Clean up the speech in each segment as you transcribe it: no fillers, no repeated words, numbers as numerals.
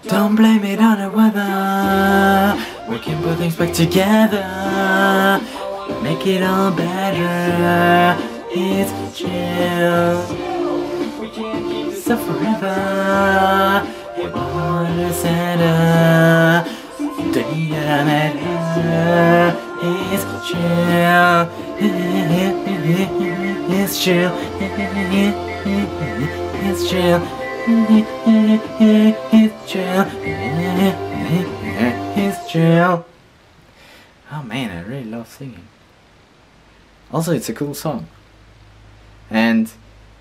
Don't blame it on the weather. We can put things back together. Make it all better. It's chill. We can't keep this up forever. It won't center. The day that I met her. It's chill. It's chill. It's chill. It's chill. It's chill. Oh man, I really love singing. Also, it's a cool song. And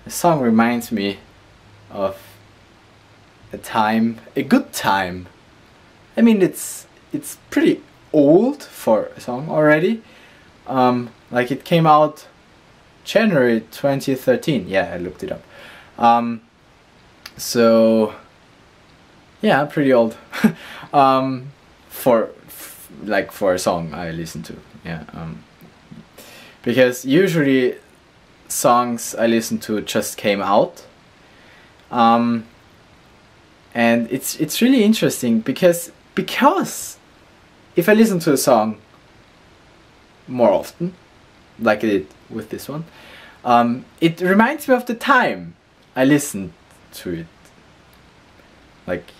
the song reminds me of a good time. I mean, it's pretty old for a song already. Like it came out January 2013. Yeah, I looked it up. So yeah, pretty old. For a song I listen to. Yeah. Because usually songs I listen to just came out. And it's really interesting because if I listen to a song more often, like I did with this one, it reminds me of the time I listened to it. Like,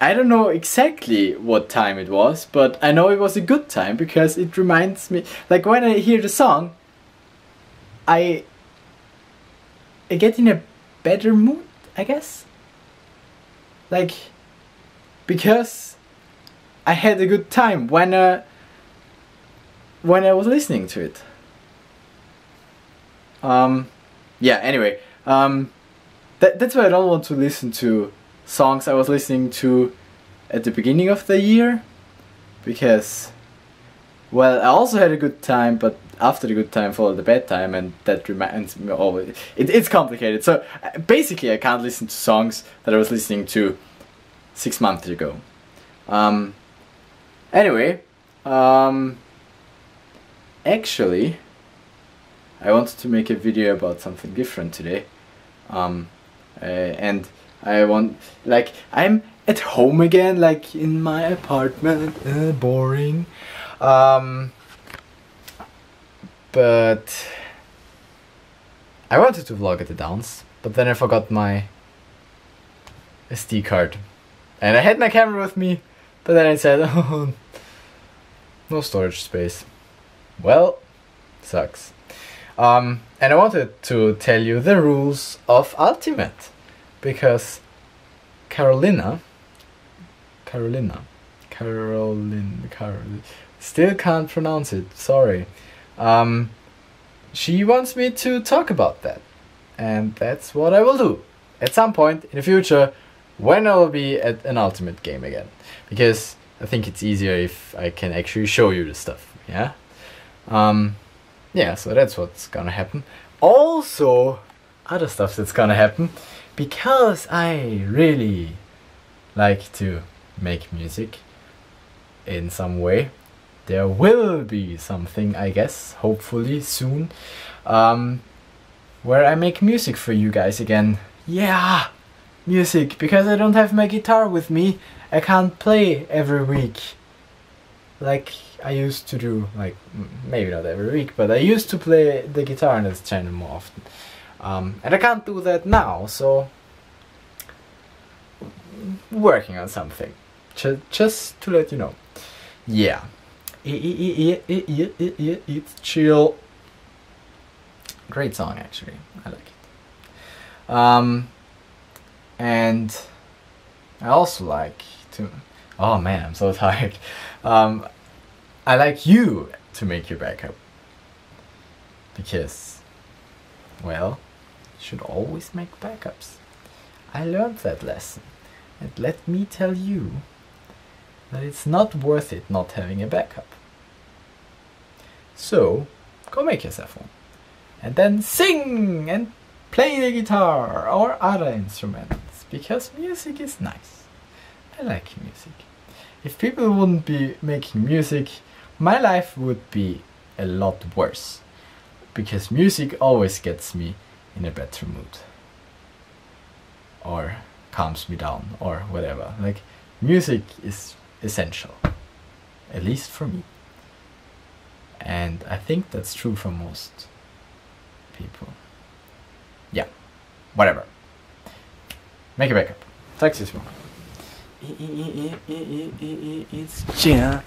I don't know exactly what time it was, but I know it was a good time because it reminds me, like when I hear the song, I get in a better mood, I guess. Like, because I had a good time when I was listening to it. Yeah, anyway, that's why I don't want to listen to songs I was listening to at the beginning of the year, because, well, I also had a good time, but after the good time followed the bad time, and that reminds me of it's complicated. So basically I can't listen to songs that I was listening to 6 months ago. Anyway, actually I wanted to make a video about something different today, and I'm at home again, like in my apartment, boring, but I wanted to vlog at the dance, but then I forgot my SD card, and I had my camera with me, but then I said, oh, no storage space. Well, sucks. And I wanted to tell you the rules of Ultimate, because Carolina, still can't pronounce it, sorry. She wants me to talk about that, and that's what I will do at some point in the future when I will be at an Ultimate game again, because I think it's easier if I can actually show you the stuff, yeah? Yeah, so that's what's gonna happen. Also, other stuff that's gonna happen, because I really like to make music in some way. There will be something, I guess, hopefully soon, where I make music for you guys again. Yeah, music, because I don't have my guitar with me. I can't play every week like I used to do, like maybe not every week, but I used to play the guitar on this channel more often. And I can't do that now, so working on something. Just to let you know. Yeah. It's chill. Great song, actually. I like it. And I also like to... Oh man, I'm so tired. I like you to make your backup. Because, well, you should always make backups. I learned that lesson. And let me tell you that it's not worth it not having a backup. So, go make yourself one. And then sing and play the guitar or other instruments. Because music is nice. I like music. If people wouldn't be making music, my life would be a lot worse. Because music always gets me in a better mood. Or calms me down or whatever. Like, music is essential, at least for me. And I think that's true for most people. Yeah, whatever. Make a backup. Tack så mycket. It's Gina,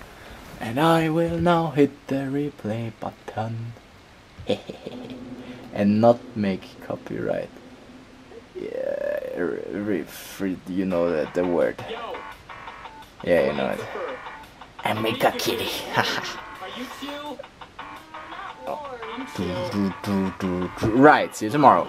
and I will now hit the replay button. And not make copyright. Yeah, you know that the word. Yeah, you know it. And make a kitty. Right, see you tomorrow.